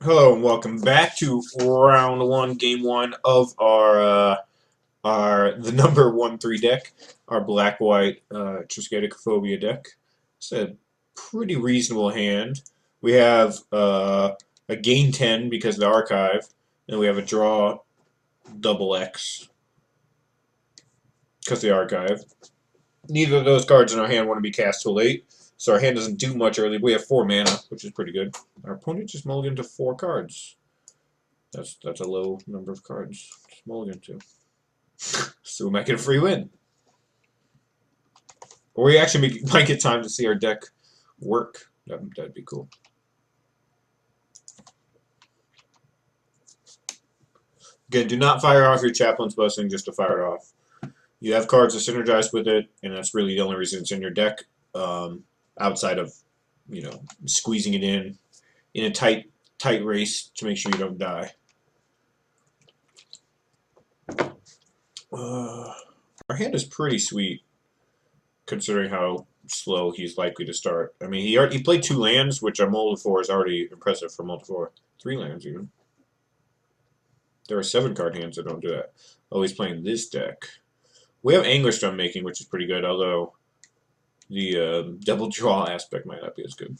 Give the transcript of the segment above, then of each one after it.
Hello and welcome back to round one, game one of the number 1/3 deck, our black-white Triskaidekaphobia deck. It's a pretty reasonable hand. We have a gain 10 because of the archive, and we have a draw double X because of the archive. Neither of those cards in our hand want to be cast too late, so our hand doesn't do much early. We have 4 mana, which is pretty good. Our opponent just mulliganed to 4 cards. That's a low number of cards to mulligan to. So we might get a free win. Or we actually might get time to see our deck work. That'd be cool. Again, do not fire off your Chaplain's Blessing just to fire it off. You have cards that synergize with it, and that's really the only reason it's in your deck, outside of, squeezing it in a tight race to make sure you don't die. Our hand is pretty sweet, considering how slow he's likely to start. I mean, he played 2 lands, which a multi 4 is already impressive for multi 4. 3 lands even. There are 7 card hands that don't do that. Oh, he's playing this deck. We have Innistrad making, which is pretty good, although the double draw aspect might not be as good.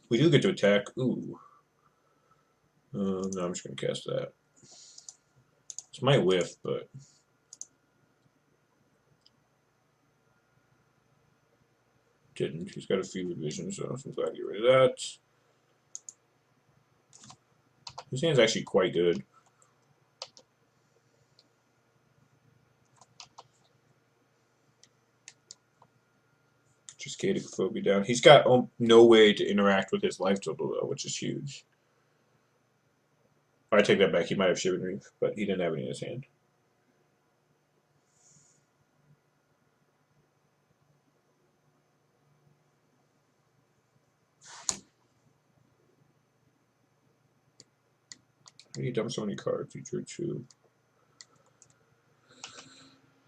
We do get to attack. Ooh. No, I'm just going to cast that. This might whiff, but... didn't. He's got a fever vision, so I'm glad to get rid of that. His hand's actually quite good. Triskaidekaphobia down. He's got no way to interact with his life total, though, which is huge. I take that back. He might have Shivering Reef, but he didn't have any in his hand. How do you dump so many cards? You drew 2.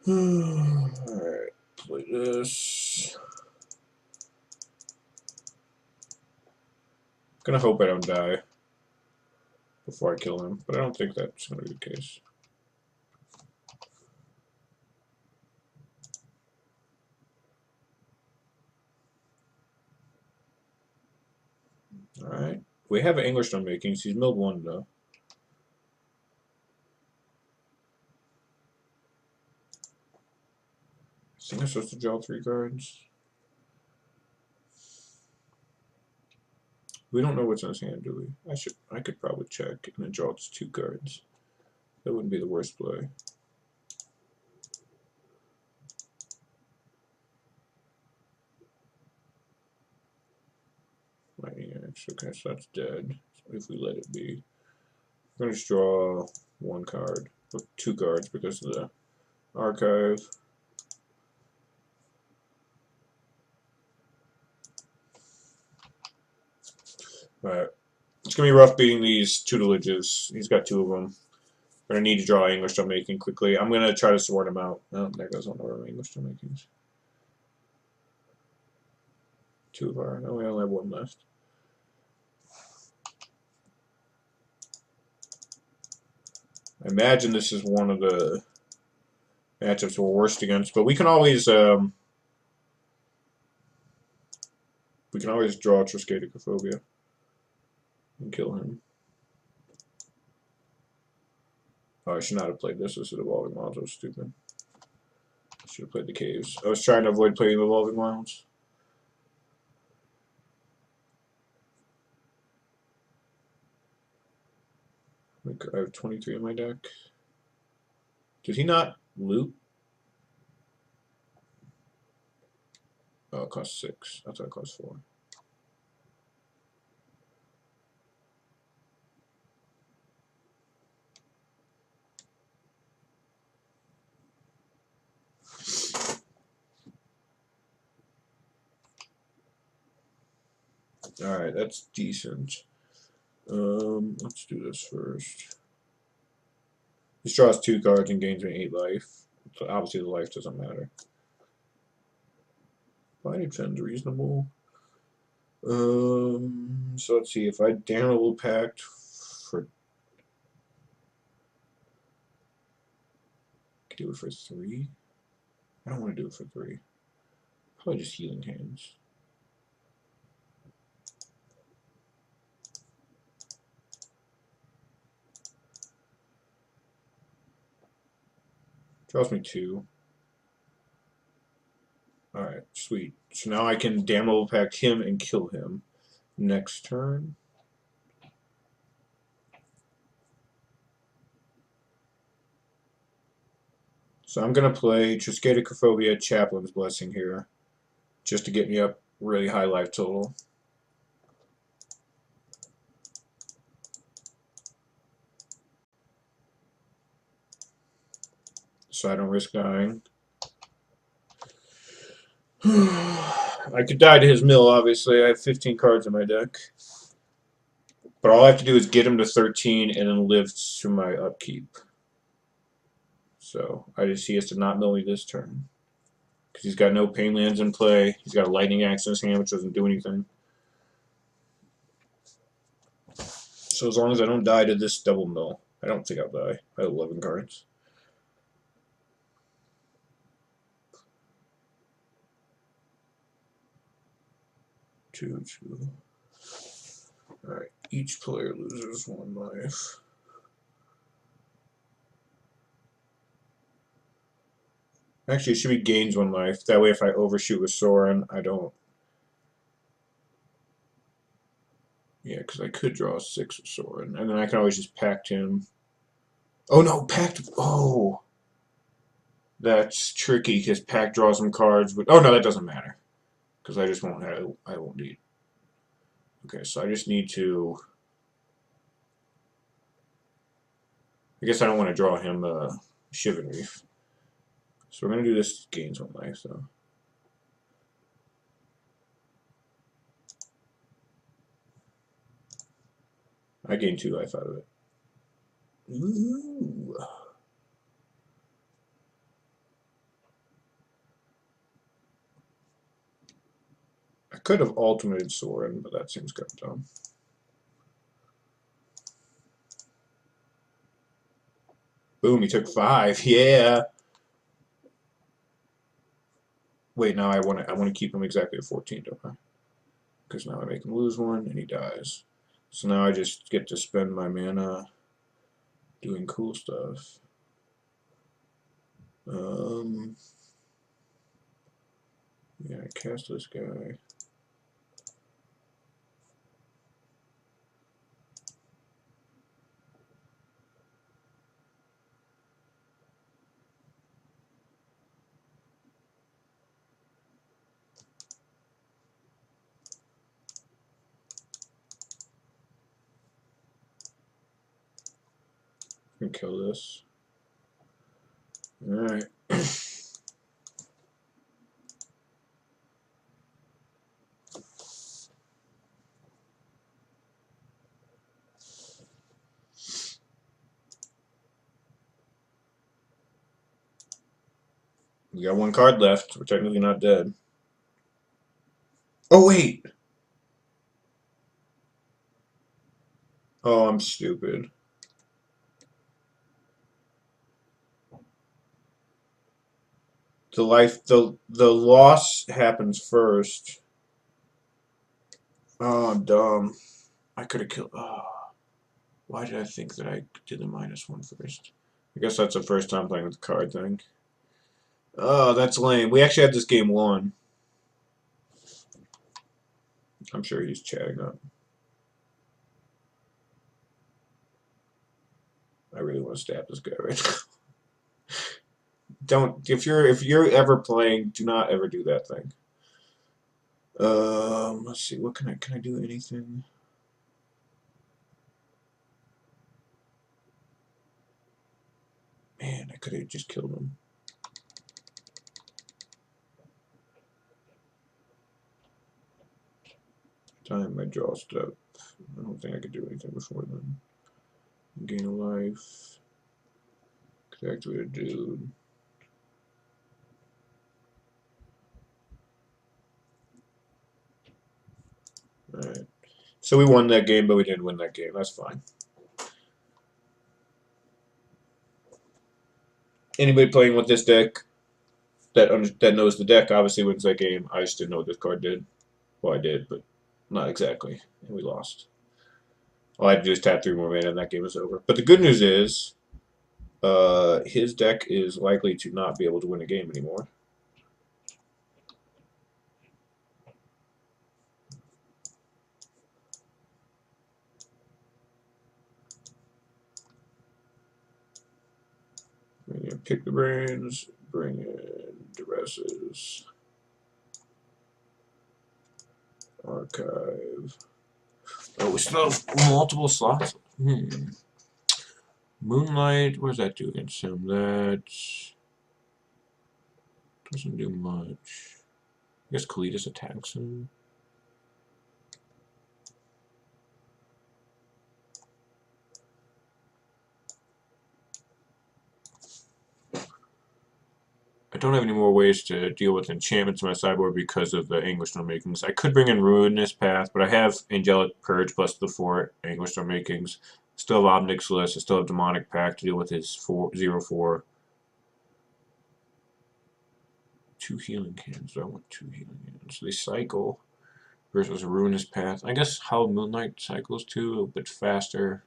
Alright, play this. Gonna hope I don't die before I kill him, but I don't think that's gonna be the case. Alright. We have an Innistrad making, so he's milled 1 though. I think I'm supposed to draw 3 cards. We don't know what's in his hand, do we? I could probably check and then draw just 2 cards. That wouldn't be the worst play. Lightning Axe. Okay, so that's dead. If we let it be. I'm going to just draw 1 card. Or 2 cards because of the archive. Alright. It's going to be rough beating these tutelages. He's got 2 of them. I'm going to need to draw Innistrad making quickly. I'm going to try to sort them out. Oh, there goes one of our Innistrad makings. 2 of our. No, we only have 1 left. I imagine this is one of the matchups we're worst against, but we can always draw Triskaidekaphobia and kill him. Oh, I should not have played this. This is Evolving Wilds. I was stupid. I should have played the Caves. I was trying to avoid playing Evolving Wilds. I have 23 in my deck. Did he not loot? Oh, it cost 6. I thought it cost 4. Alright, that's decent. Let's do this first. He draws 2 cards and gains me 8 life. So obviously the life doesn't matter. Binding Fen's reasonable. So let's see if I damnable pact for. Could do it for 3. I don't want to do it for 3. Probably just healing hands. Draws me 2. Alright, sweet. So now I can damnable pact him and kill him. Next turn. So I'm going to play Triskaidekaphobia Chaplain's Blessing here, just to get me up really high life total. So I don't risk dying. I could die to his mill, obviously. I have 15 cards in my deck. But all I have to do is get him to 13 and then live to my upkeep. So he has to not mill me this turn. Because he's got no pain lands in play. He's got a lightning axe in his hand, which doesn't do anything. So as long as I don't die to this double mill, I don't think I'll die. I have 11 cards. Two. Alright, each player loses 1 life. Actually, it should be gains 1 life. That way if I overshoot with Sorin, I don't. Yeah, because I could draw 6 with Sorin. And then I can always just pact him. Oh no, pact. Oh! That's tricky because pact draws some cards. Oh no, that doesn't matter. Because I just won't have. I won't need. Okay, so I just need to. I guess I don't want to draw him Shivan Reef. So we're going to do this gains 1 life, so. I gain 2 life out of it. Ooh. I could have ultimated Sorin, but that seems kind of dumb. Boom, he took 5. Yeah. Wait, now I want to keep him exactly at 14, don't I? Because now I make him lose 1 and he dies. So now I just get to spend my mana doing cool stuff. Yeah, I cast this guy. And kill this. Alright. We got 1 card left. We're technically not dead. Oh, wait! Oh, I'm stupid. The loss happens first. Oh, I'm dumb. I could have killed. Oh, why did I think that I did the -1 first? I guess that's the first time playing with the card thing. Oh, that's lame. We actually had this game won. I'm sure he's chatting up. I really want to stab this guy right now. Don't if you're ever playing, do not ever do that thing. Let's see. What can I do anything? Man, I could have just killed him. Time my draw step. I don't think I could do anything before then. Gain a life. Could activate a dude. Alright. So we won that game, but we didn't win that game. That's fine. Anybody playing with this deck that knows the deck obviously wins that game. I just didn't know what this card did. Well, I did, but not exactly. And we lost. All I had to do is tap 3 more mana, and that game was over. But the good news is, his deck is likely to not be able to win a game anymore. Bring in Pick the Brains, bring in Duresses, Archive. Oh, we still have multiple slots. Moonlight, what does that do against him? That doesn't do much. I guess Kalitas attacks him. I don't have any more ways to deal with enchantments in my sideboard because of the Anguish No Makings. I could bring in Ruinous Path, but I have Angelic Purge plus the 4 Anguish No Makings. Still have Obnixilis. I still have Demonic Pact to deal with his 0/4. 2 healing hands. I want 2 healing hands. They cycle versus Ruinous Path. I guess how Moonlight cycles too, a bit faster.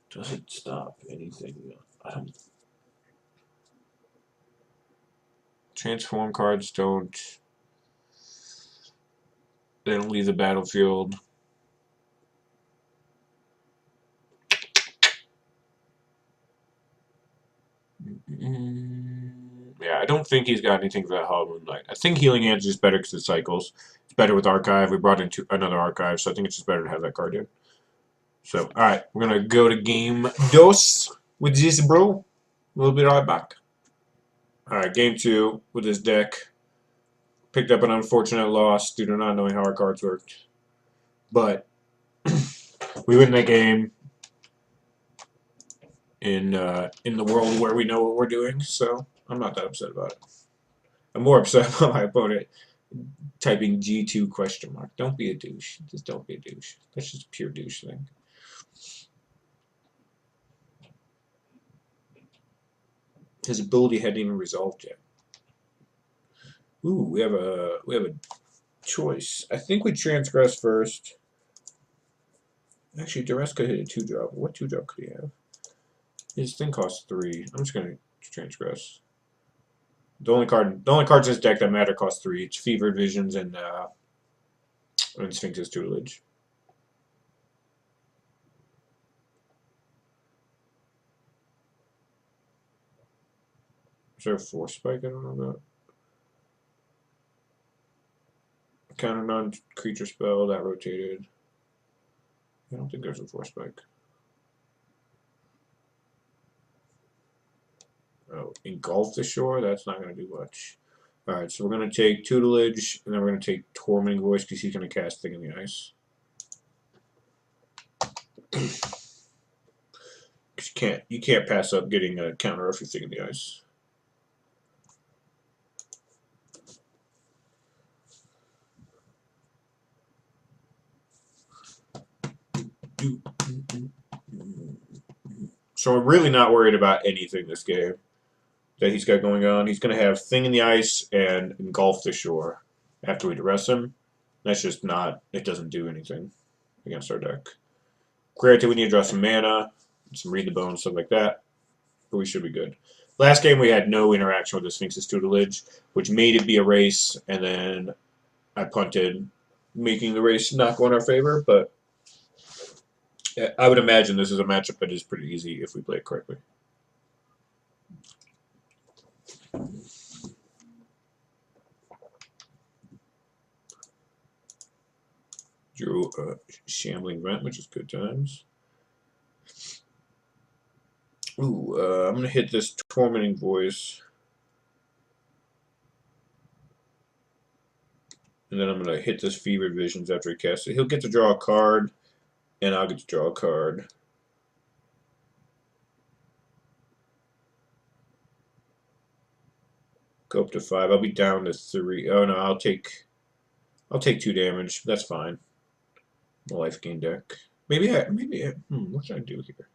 Doesn't stop anything. Transform cards don't. They don't leave the battlefield. Yeah, I don't think he's got anything for that Hollow Moonlight. I think Healing Hands is just better because it cycles. It's better with Archive. We brought in another Archive, so I think it's just better to have that card in. So, alright, we're going to go to game dos with this bro. We'll be right back. Alright, game 2 with this deck. Picked up an unfortunate loss due to not knowing how our cards worked. But we win that game in the world where we know what we're doing, so I'm not that upset about it. I'm more upset about my opponent typing G2 question mark. Don't be a douche. Just don't be a douche. That's just a pure douche thing. His ability hadn't even resolved yet. Ooh, we have a choice. I think we transgress first. Actually, Duress could hit a 2-drop. What 2-drop could he have? His thing costs 3. I'm just gonna transgress. The only cards in his deck that matter cost 3. It's Fevered Visions and Sphinx's Tutelage. Is there a Force Spike? I don't know about. Counter non-creature spell that rotated. I don't think there's a Force Spike. Oh, Engulf the Shore? That's not going to do much. Alright, so we're going to take Tutelage, and then we're going to take Tormenting Voice because he's going to cast Thing in the Ice. You can't pass up getting a counter if you Thing in the Ice. So I'm really not worried about anything this game that he's got going on. He's going to have Thing in the Ice and Engulf the Shore after we duress him. That's just not, it doesn't do anything against our deck. Granted, we need to draw some mana, some Read the Bone, stuff like that, but we should be good. Last game we had no interaction with the Sphinx's Tutelage, which made it be a race, and then I punted, making the race not go in our favor, but I would imagine this is a matchup that is pretty easy if we play it correctly. Drew a Shambling Vent, which is good times. Ooh, I'm going to hit this Tormenting Voice. And then I'm going to hit this Fevered Visions after he casts it. He'll get to draw a card, and I'll get to draw a card. Go up to 5. I'll be down to 3. Oh no, I'll take 2 damage. That's fine. life gain deck. What should I do here?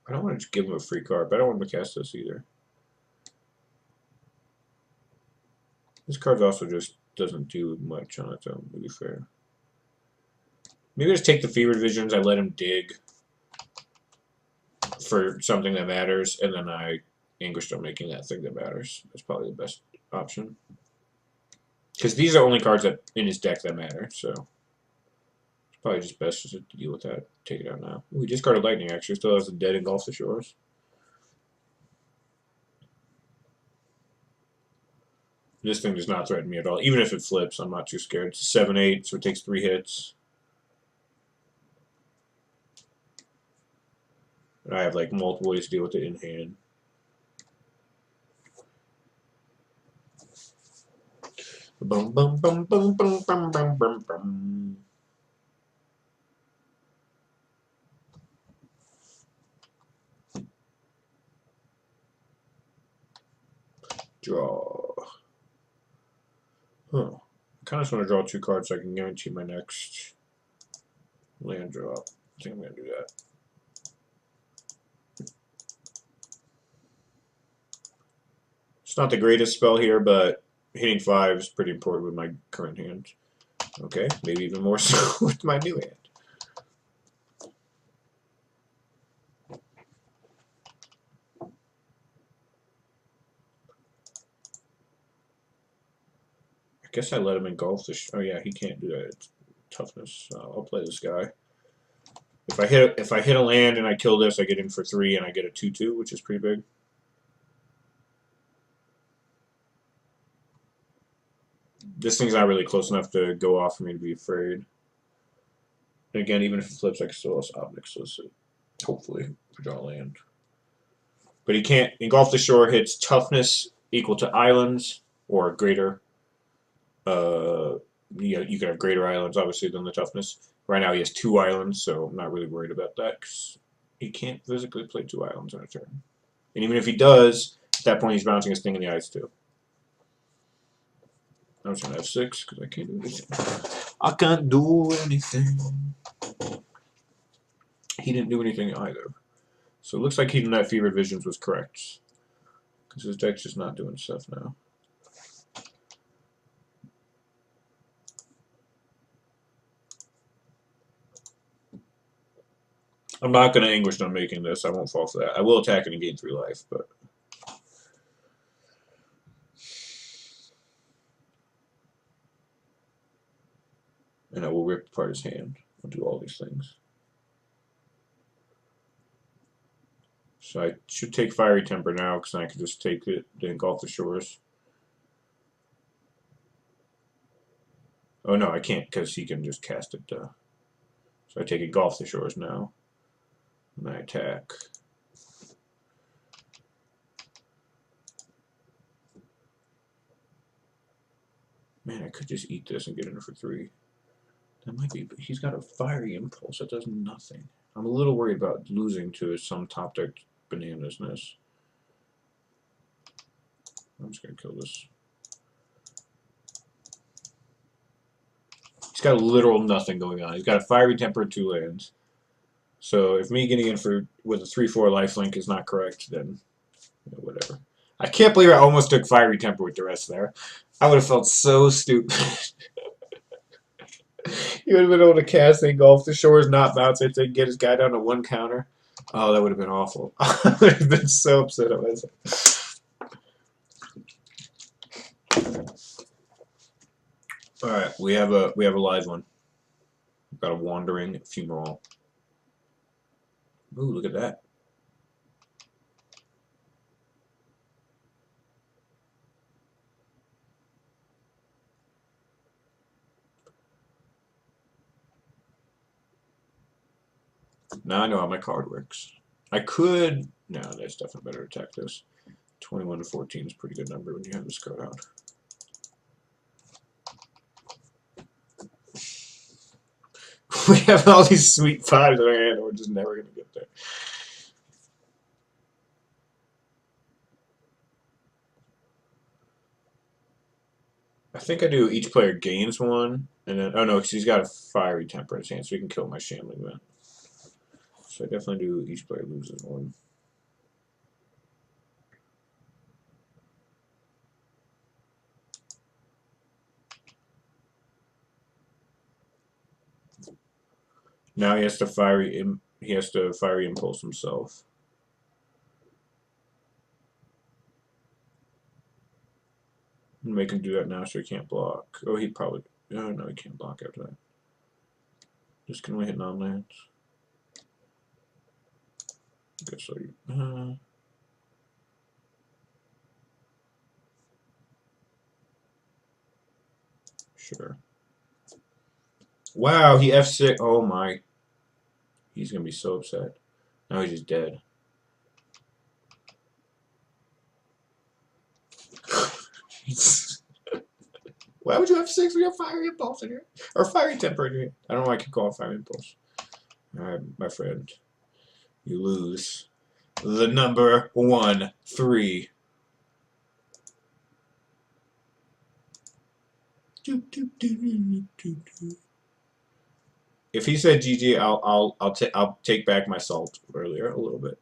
I don't want to just give him a free card, but I don't want him to cast this either. This card also just doesn't do much on its own, to be fair. Maybe I just take the Fevered Visions, I let him dig for something that matters, and then I Anguish-Stone making that thing that matters. That's probably the best option. Because these are only cards that in his deck that matter, so it's probably just best just to deal with that. Take it out now. Ooh, we discarded Lightning, actually. Still has a dead Engulf the Shores. This thing does not threaten me at all. Even if it flips, I'm not too scared. It's 7/8, so it takes 3 hits. And I have like multiple ways to deal with it in hand. Bum bum bum bum bum bum bum bum bum. Draw. Huh. I kind of just want to draw 2 cards so I can guarantee my next land draw. I think I'm going to do that. It's not the greatest spell here, but hitting 5 is pretty important with my current hand. Okay, maybe even more so with my new hand. I guess I let him engulf the. Oh yeah, he can't do that. It's toughness. I'll play this guy. If I hit a land and I kill this, I get in for 3 and I get a 2/2, which is pretty big. This thing's not really close enough to go off for me to be afraid. And again, even if it flips, I can still also Omnic Solicit. Hopefully, if I draw a land. But he can't. Engulf the Shore hits toughness equal to islands or greater. You can have greater islands, obviously, than the toughness. Right now he has 2 islands, so I'm not really worried about that because he can't physically play 2 islands on a turn. And even if he does, at that point he's bouncing his thing in the ice too. I'm just going to F6 because I can't do anything. I can't do anything. He didn't do anything either. So it looks like keeping that Fevered Visions was correct. Because his deck's just not doing stuff now. I'm not going to Anguish-Stone making this. I won't fall for that. I will attack and gain 3 life, but... And I will rip apart his hand. I'll do all these things. So I should take Fiery Temper now, because I can just take it to engulf the shores. Oh no, I can't, because he can just cast it. So I take engulf the shores now. And I attack. Man, I could just eat this and get in for 3. That might be, but he's got a Fiery Impulse that does nothing. I'm a little worried about losing to some top deck bananasness. I'm just going to kill this. He's got literal nothing going on. He's got a Fiery Temper and 2 lands. So if me getting in for with a 3/4 lifelink is not correct, then you know, whatever. I can't believe I almost took Fiery Temper with duress there. I would have felt so stupid. He would have been able to cast Engulf the Shores, not bounce it, to get his guy down to 1 counter. Oh, that would have been awful. I would have been so upset at myself. All right, we have a live one. We've got a Wandering Fumarole. Ooh, look at that. Now I know how my card works. I could... No, that's definitely better to attack this. 21 to 14 is a pretty good number when you have this card out. We have all these sweet 5s in our hand, and we're just never going to get there. I think I do each player gains one, and then oh no, because he's got a fiery temper in his hand, so he can kill my shambling man. So I definitely do each player loses one. Now he has to fiery impulse himself. Make him do that now so he can't block. Oh, he probably. Oh no, he can't block after that. Just can we hit non-lands? Guess so. Sure. Wow, he F6. Oh my. He's gonna be so upset. Now he's just dead. Why would you have 6 when you have fiery impulse in here? Or fiery temper in here? I don't know why I keep calling fiery impulse. Alright, my friend. You lose. The number 1-3. If he said GG, I'll take back my salt earlier a little bit.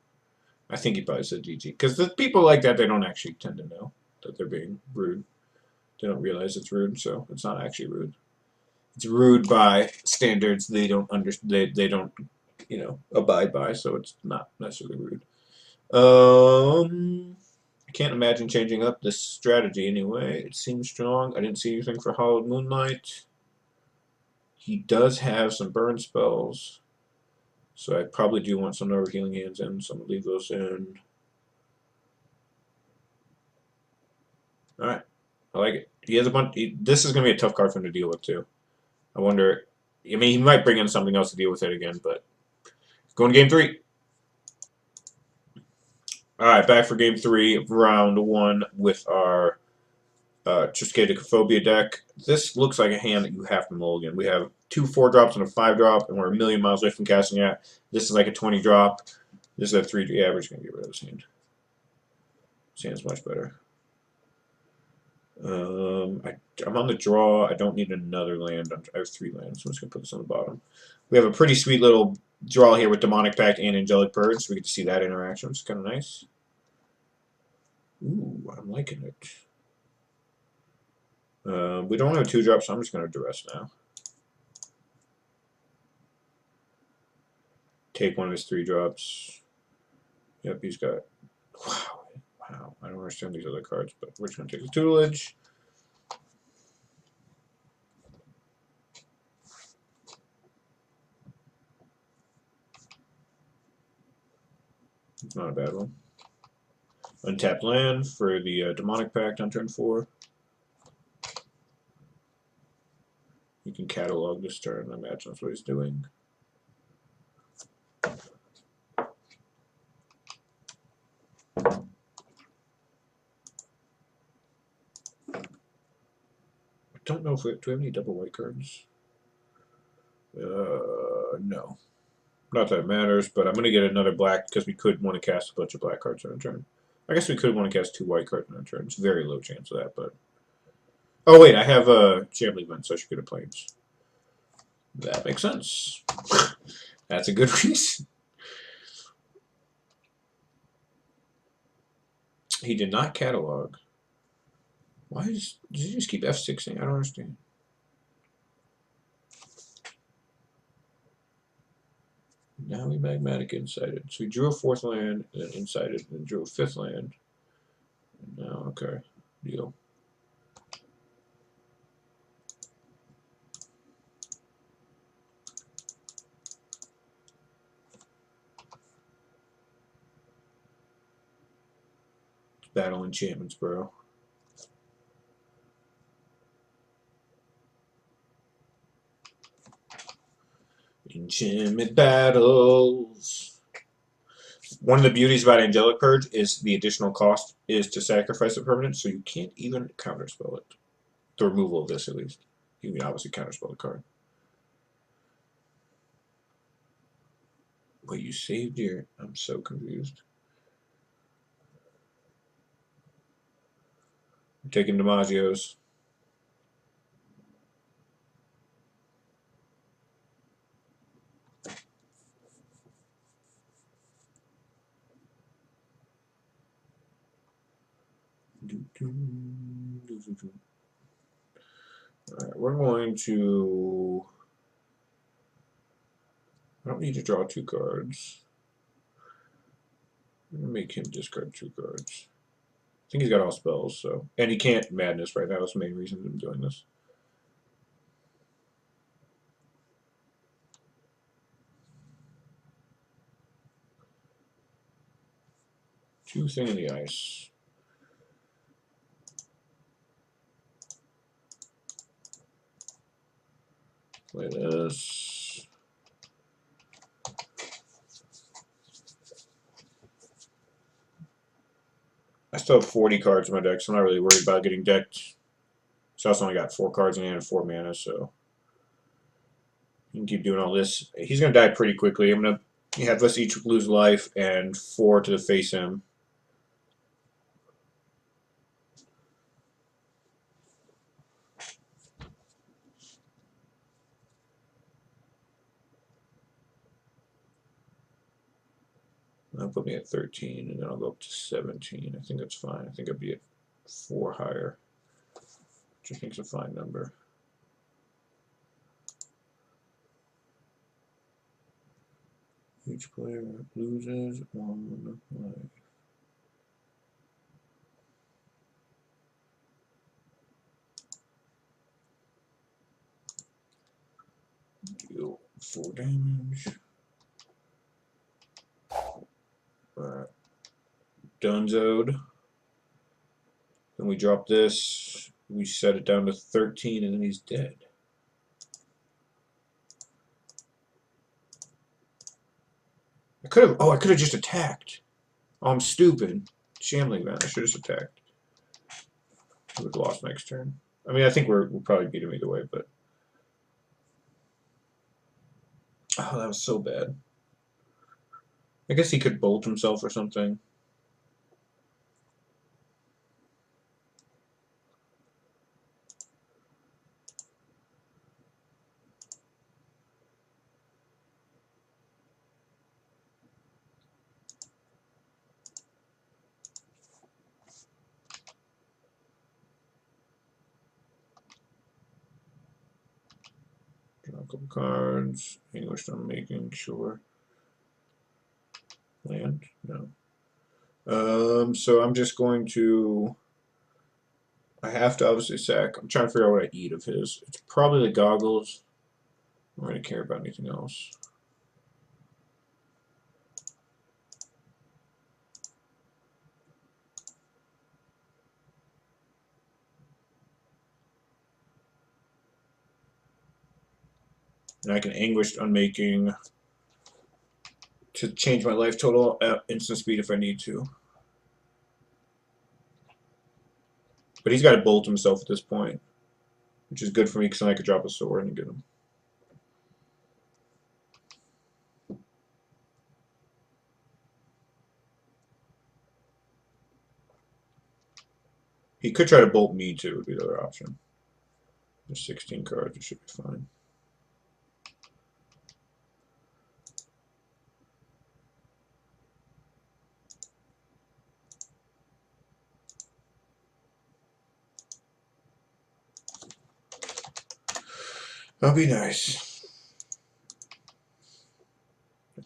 I think he probably said GG because the people like that, they don't actually tend to know that they're being rude. They don't realize it's rude, so it's not actually rude. It's rude by standards they don't they don't abide by, so it's not necessarily rude. I can't imagine changing up this strategy anyway. It seems strong. I didn't see anything for Hallowed Moonlight. He does have some burn spells, so I probably do want some Over Healing Hands in, so I'm going to leave those in. Alright, I like it. He has a bunch. This is going to be a tough card for him to deal with, too. I wonder. I mean, he might bring in something else to deal with it again, but. Going to game 3. Alright, back for game 3 of round 1 with our Triskaidekaphobia deck. This looks like a hand that you have to mulligan. We have 2 4-drops and a 5-drop, and we're a million miles away from casting it. This is like a 20-drop. This is a 3. Yeah, we're just going to get rid of this hand. This hand's much better. I'm on the draw. I don't need another land. I have 3 lands, so I'm just going to put this on the bottom. We have a pretty sweet little draw here with Demonic Pact and Angelic Purge, so we get to see that interaction, which is kind of nice. Ooh, I'm liking it. We don't have a 2-drop, so I'm just going to duress now. Take one of his 3-drops. Yep, he's got... Wow. I don't understand these other cards, but we're just going to take the tutelage. It's not a bad one. Untapped land for the Demonic Pact on turn 4. You can catalog this turn. I imagine that's what he's doing. I don't know if do we have any double white cards? No. Not that it matters, but I'm going to get another black because we could want to cast a bunch of black cards on a turn. I guess we could want to cast 2 white cards on a turn. It's very low chance of that, but... Oh, wait, I have a Shambling Event, so I should get a Plains. That makes sense. That's a good reason. He did not catalog. Why did he just keep F6ing? I don't understand. Now we Magmatic Insighted. So we drew a 4th land, and then Insighted, and then drew a 5th land. And now, okay. Deal. Battle enchantments, bro. Enchantment battles. One of the beauties about Angelic Purge is the additional cost is to sacrifice a permanent, so you can't even counterspell it. The removal of this, at least. You can obviously counterspell the card. Wait, you saved your... I'm so confused. I'm taking DiMaggio's. Alright, we're going to... I don't need to draw 2 cards. I'm going to make him discard 2 cards. I think he's got all spells, so... And he can't Madness right now, that's the main reason I'm doing this. Two Thing in the Ice. Play this. I still have 40 cards in my deck, so I'm not really worried about getting decked. So I also only got 4 cards in hand and 4 mana, so you can keep doing all this. He's going to die pretty quickly. I'm going to have us each lose life and 4 to face him. That'll put me at 13, and then I'll go up to 17. I think that's fine. I think I'll be at 4 higher, which I think is a fine number. Each player loses 1 life. Deal 4 damage. Alright. Dunzoed. Then we drop this. We set it down to 13, and then he's dead. I could have just attacked. Oh, I'm stupid. Shambling man. I should have just attacked. I would have lost next turn. I mean, I think we'll probably beat him either way, but... Oh, that was so bad. I guess he could bolt himself or something. Draw a couple cards. English I'm making sure. Land? No. So I'm just going to... I have to obviously sack. I'm trying to figure out what I eat of his. It's probably the goggles. I'm not going to care about anything else. And I can Anguished Unmaking to change my life total at instant speed if I need to. But he's got to bolt himself at this point, which is good for me because then I could drop a sword and get him. He could try to bolt me too, would be the other option. There's 16 cards, it should be fine. That'll be nice.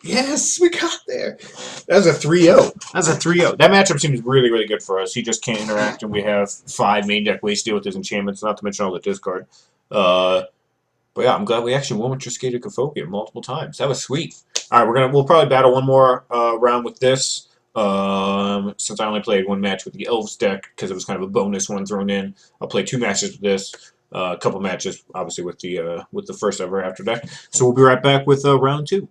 Yes, we got there. That was a 3-0. That's a 3-0. That matchup seems really, really good for us. He just can't interact, and we have 5 main deck waste deal with his enchantments, not to mention all the discard. But yeah, I'm glad we actually won with Triskaidekaphobia multiple times. That was sweet. All right, we'll probably battle one more round with this. Since I only played 1 match with the Elves deck because it was kind of a bonus one thrown in, I'll play 2 matches with this. A couple matches, obviously, with the first ever after deck. So we'll be right back with round 2.